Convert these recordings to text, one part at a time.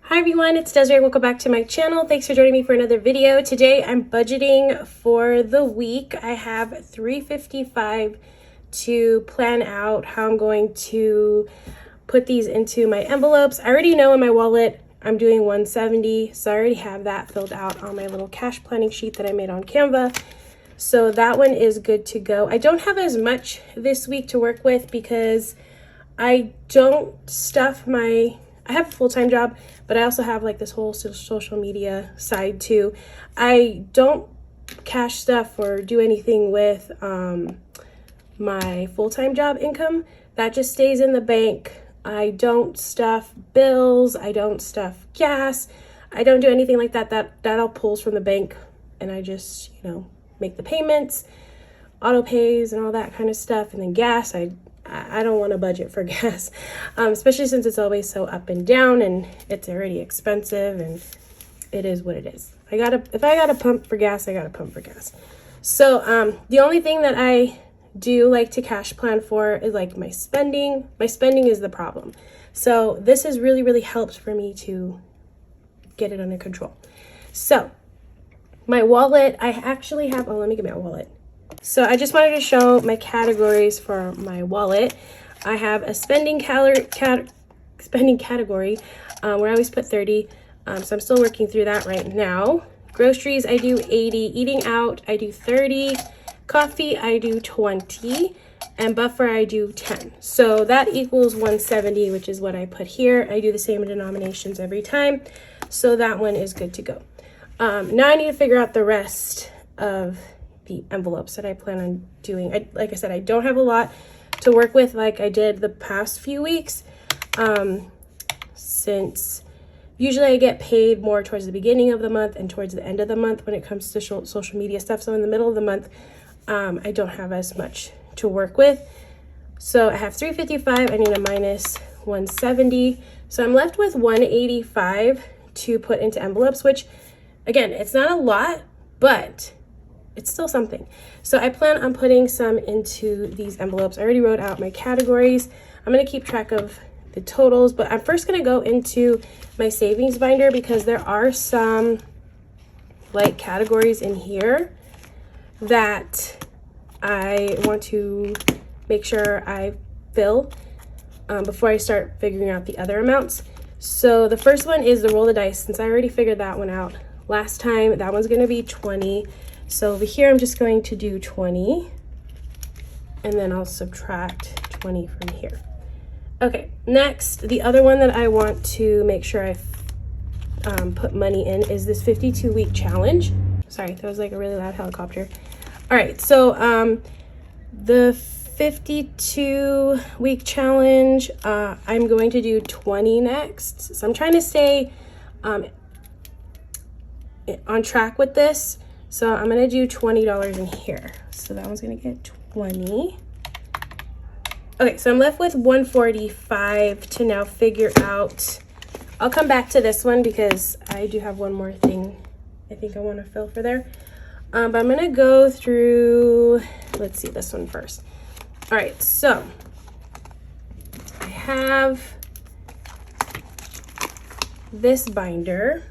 Hi everyone, it's Desiree. Welcome back to my channel. Thanks for joining me for another video. Today I'm budgeting for the week. I have $355 to plan out how I'm going to put these into my envelopes. I already know in my wallet I'm doing $170, so I already have that filled out on my little cash planning sheet that I made on Canva. So that one is good to go. I don't have as much this week to work with because I don't stuff I have a full-time job, but I also have like this whole social media side too. I don't cash stuff or do anything with my full-time job income. That just stays in the bank. I don't stuff bills. I don't stuff gas. I don't do anything like that. That all pulls from the bank, and I just, make the payments, auto pays and all that kind of stuff. And then gas, I don't want to budget for gas, especially since it's always so up and down and it's already expensive, and it is what it is. If I gotta pump for gas, I gotta pump for gas. So the only thing that I do like to cash plan for is like my spending. My spending is the problem. So this has really helped for me to get it under control. So my wallet, I actually have, let me get my wallet. So I just wanted to show my categories for my wallet. I have a spending category where I always put 30. So I'm still working through that right now. Groceries, I do 80. Eating out, I do 30. Coffee, I do 20. And buffer, I do 10. So that equals 170, which is what I put here. I do the same denominations every time. So that one is good to go. Now I need to figure out the rest of the envelopes that I plan on doing. Like I said, I don't have a lot to work with like I did the past few weeks, since usually I get paid more towards the beginning of the month and towards the end of the month when it comes to social media stuff. So in the middle of the month, I don't have as much to work with. So I have $355. I need a minus 170. So I'm left with 185 to put into envelopes, which again, it's not a lot, but it's still something. So I plan on putting some into these envelopes. I already wrote out my categories. I'm going to keep track of the totals, but I'm first going to go into my savings binder because there are some like categories in here that I want to make sure I fill before I start figuring out the other amounts. So the first one is the roll the dice. Since I already figured that one out last time, that one's going to be 20. So over here, I'm just going to do 20, and then I'll subtract 20 from here. Okay, next, the other one that I want to make sure I put money in is this 52-week challenge. Sorry, that was like a really loud helicopter. All right, so the 52-week challenge, I'm going to do 20 next. So I'm trying to stay on track with this. So I'm going to do $20 in here. So that one's going to get 20. Okay, so I'm left with 145 to now figure out. I'll come back to this one because I do have one more thing I think I want to fill for there. But I'm going to go through, let's see this one first. All right, so I have this binder.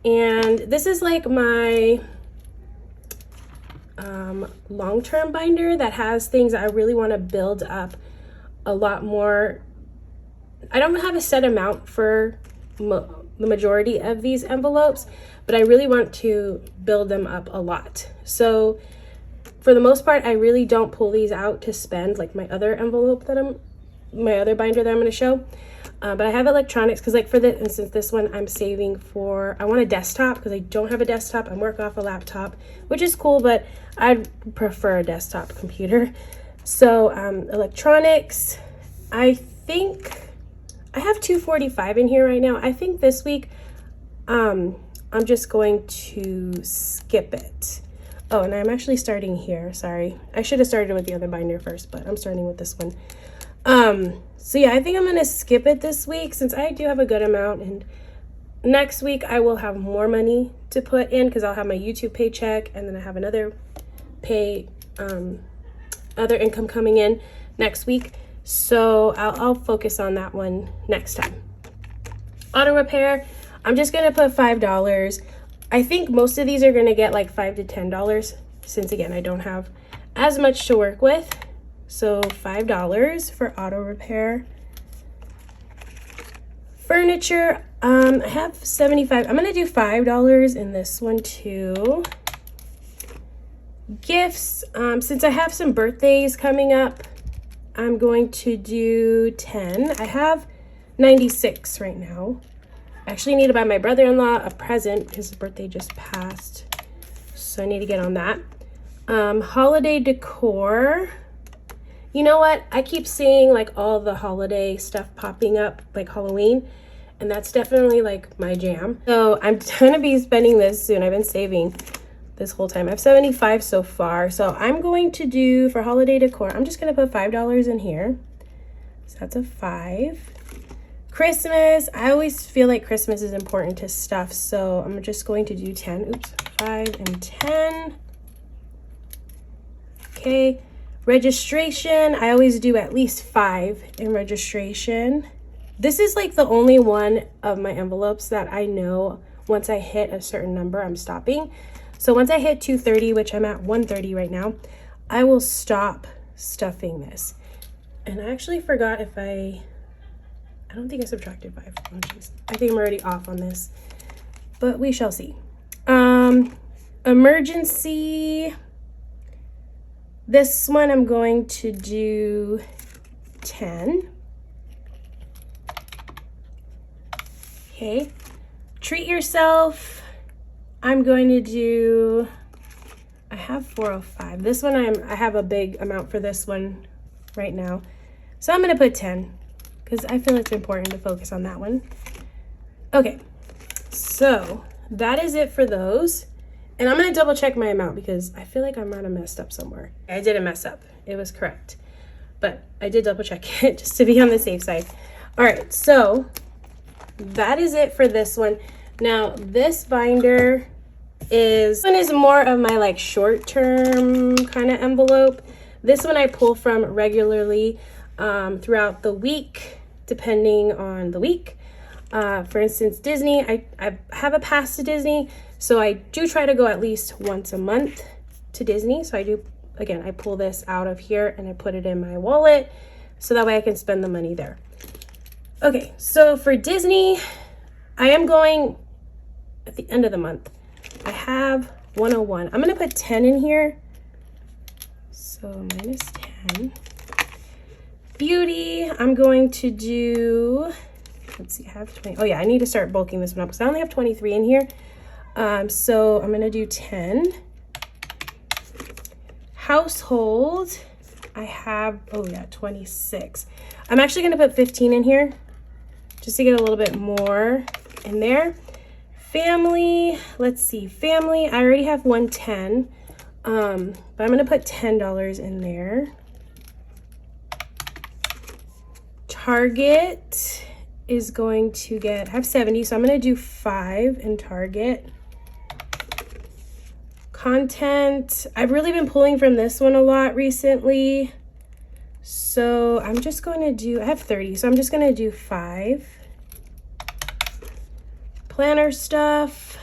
And this is like my long-term binder that has things I really want to build up a lot more. I don't have a set amount for the majority of these envelopes, but I really want to build them up a lot. So for the most part, I really don't pull these out to spend like my other my other binder that I'm going to show. But I have electronics because like for the instance, this one I'm saving for, I want a desktop because I don't have a desktop. I'm working off a laptop, which is cool, but I'd prefer a desktop computer. So electronics, I think I have $245 in here right now. I think this week I'm just going to skip it. Oh, and I'm actually starting here. Sorry. I should have started with the other binder first, but I'm starting with this one. So yeah, I think I'm going to skip it this week since I do have a good amount, and next week I will have more money to put in because I'll have my YouTube paycheck, and then I have another other income coming in next week. So I'll focus on that one next time. Auto repair, I'm just gonna put $5. I think most of these are gonna get like $5 to $10 since again, I don't have as much to work with. So $5 for auto repair. Furniture, I have 75. I'm gonna do $5 in this one too. Gifts, since I have some birthdays coming up, I'm going to do 10. I have 96 right now. I actually need to buy my brother-in-law a present. His birthday just passed, so I need to get on that. Holiday decor. You know what? I keep seeing like all the holiday stuff popping up, like Halloween, and that's definitely like my jam. So I'm gonna be spending this soon. I've been saving this whole time. I have 75 so far. So I'm going to do, for holiday decor, I'm just gonna put $5 in here. So that's a 5. Christmas, I always feel like Christmas is important to stuff, so I'm just going to do 10. Oops, 5 and 10. Okay, registration, I always do at least 5 in registration. This is like the only one of my envelopes that I know once I hit a certain number, I'm stopping. So once I hit 230, which I'm at 130 right now, I will stop stuffing this. And I actually forgot if I don't think I subtracted 5. Oh, geez. I think I'm already off on this, but we shall see. Emergency. This one I'm going to do 10. Okay. Treat yourself. I'm going to do, I have 405. This one I have a big amount for this one right now. So I'm going to put 10 because I feel it's important to focus on that one. Okay, so that is it for those. And I'm going to double check my amount because I feel like I might have messed up somewhere. I didn't mess up. It was correct. But I did double check it just to be on the safe side. All right, so that is it for this one. Now, this binder is more of my like short-term kind of envelope. This one I pull from regularly throughout the week, depending on the week. For instance, Disney, I have a pass to Disney, so I do try to go at least once a month to Disney. So I do, again, I pull this out of here and I put it in my wallet so that way I can spend the money there. Okay, so for Disney, I am going at the end of the month. I have 101. I'm gonna put 10 in here. So minus 10. Beauty, I'm going to do, let's see, I have 20. Oh yeah, I need to start bulking this one up because I only have 23 in here. So I'm gonna do 10. Household, I have, oh yeah, 26. I'm actually gonna put 15 in here just to get a little bit more in there. Family, let's see, family, I already have 110, but I'm gonna put $10 in there. Target is going to get, I have 70, so I'm gonna do 5 in Target. Content, I've really been pulling from this one a lot recently, so I'm just going to do, I have 30, so I'm just gonna do 5. Planner stuff,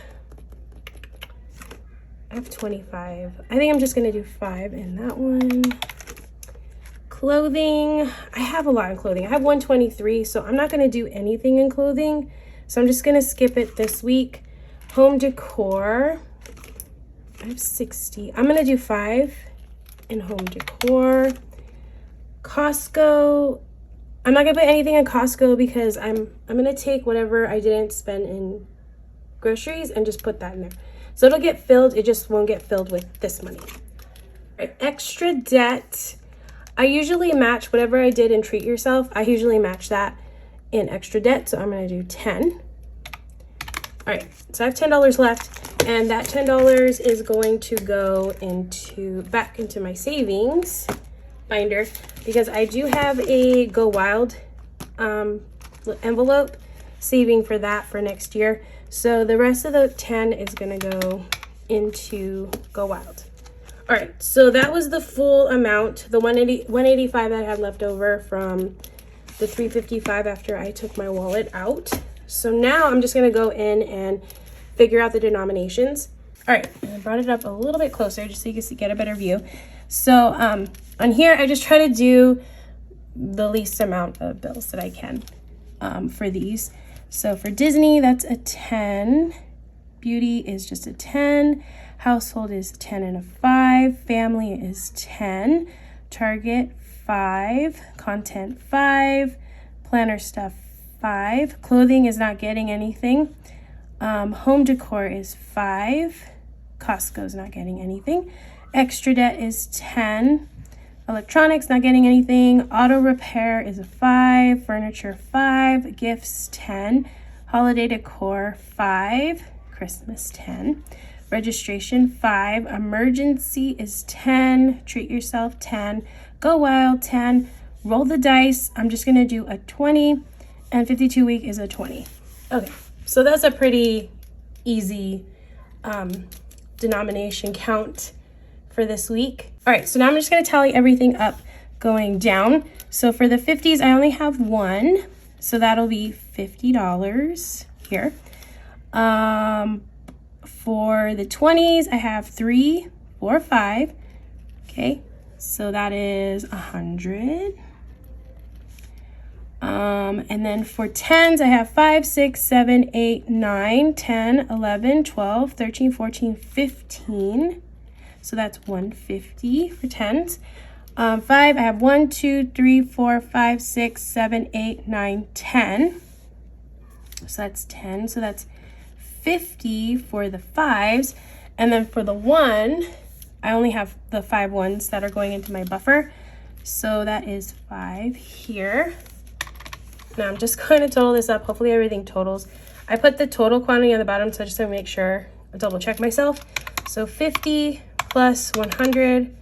I have 25. I think I'm just gonna do 5 in that one. Clothing, I have a lot in clothing. I have 123, so I'm not gonna do anything in clothing. So I'm just gonna skip it this week. Home decor, I have 60. I'm gonna do 5 in home decor. Costco, I'm not gonna put anything in Costco because I'm gonna take whatever I didn't spend in groceries and just put that in there. So it'll get filled, it just won't get filled with this money. All right, extra debt. I usually match whatever I did in Treat Yourself. I usually match that in extra debt, so I'm gonna do 10. All right, so I have $10 left, and that $10 is going to go back into my savings binder because I do have a Go Wild envelope saving for that for next year. So the rest of the 10 is gonna go into Go Wild. All right, so that was the full amount, the 185 that I had left over from the 355 after I took my wallet out. So now I'm just gonna go in and figure out the denominations. All right, I brought it up a little bit closer just so you can get a better view. So on here, I just try to do the least amount of bills that I can for these. So for Disney, that's a 10. Beauty is just a 10. Household is 10 and a 5. Family is 10. Target, 5. Content, 5. Planner stuff, 5. Clothing is not getting anything. Home decor is 5. Costco's not getting anything. Extra debt is 10. Electronics not getting anything. Auto repair is a 5. Furniture, 5. Gifts, 10. Holiday decor, 5. Christmas, 10. Registration, 5. Emergency is 10. Treat yourself, 10. Go wild, 10. Roll the dice. I'm just gonna do a 20, and 52 week is a 20. Okay, so that's a pretty easy denomination count for this week. All right, so now I'm just gonna tally everything up going down. So for the 50s, I only have 1, so that'll be $50 here. For the 20s, I have 3, 4, 5. Okay, so that is 100. And then for 10s, I have 5, 6, 7, 8, 9, 10, 11, 12, 13, 14, 15. So that's 150 for 10s. 5, I have 1, 2, 3, 4, 5, 6, 7, 8, 9, 10. So that's 10. So that's 50 for the 5s. And then for the 1, I only have the 5 ones that are going into my buffer. So that is 5 here. Now I'm just going to total this up. Hopefully everything totals. I put the total quantity on the bottom, so I just want to make sure I double check myself. So 50 plus 100,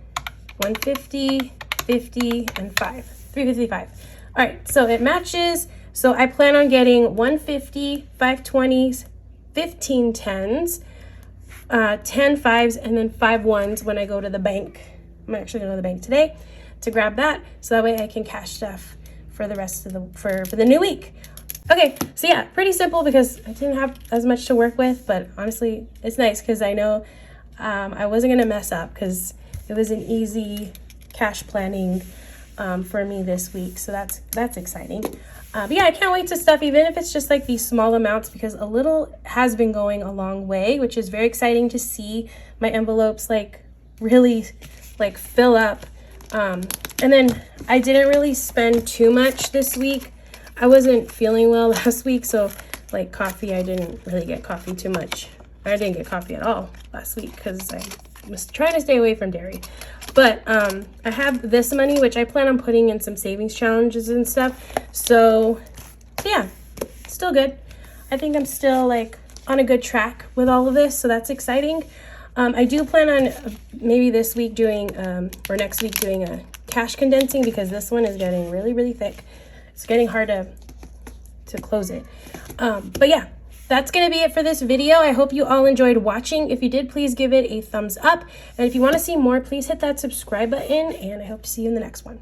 150, 50, and 5. 355. All right, so it matches. So I plan on getting 150, 5 20s, 15 10s, 10 5s, and then 5 1s when I go to the bank. I'm actually going to the bank today to grab that, so that way I can cash stuff for the rest of the for the new week. Okay, so yeah, pretty simple because I didn't have as much to work with, but honestly it's nice because I know I wasn't gonna mess up because it was an easy cash planning for me this week, so that's exciting. But yeah, I can't wait to stuff, even if it's just like these small amounts, because a little has been going a long way, which is very exciting to see my envelopes like really like fill up. And then I didn't really spend too much this week. I wasn't feeling well last week, so like coffee, I didn't really get coffee too much. I didn't get coffee at all last week because I was trying to stay away from dairy. But I have this money, which I plan on putting in some savings challenges and stuff. So yeah, still good. I think I'm still like on a good track with all of this, so that's exciting. I do plan on maybe this week doing, or next week doing a cash condensing, because this one is getting really, really thick. It's getting hard to close it. But yeah, that's going to be it for this video. I hope you all enjoyed watching. If you did, please give it a thumbs up. And if you want to see more, please hit that subscribe button, and I hope to see you in the next one.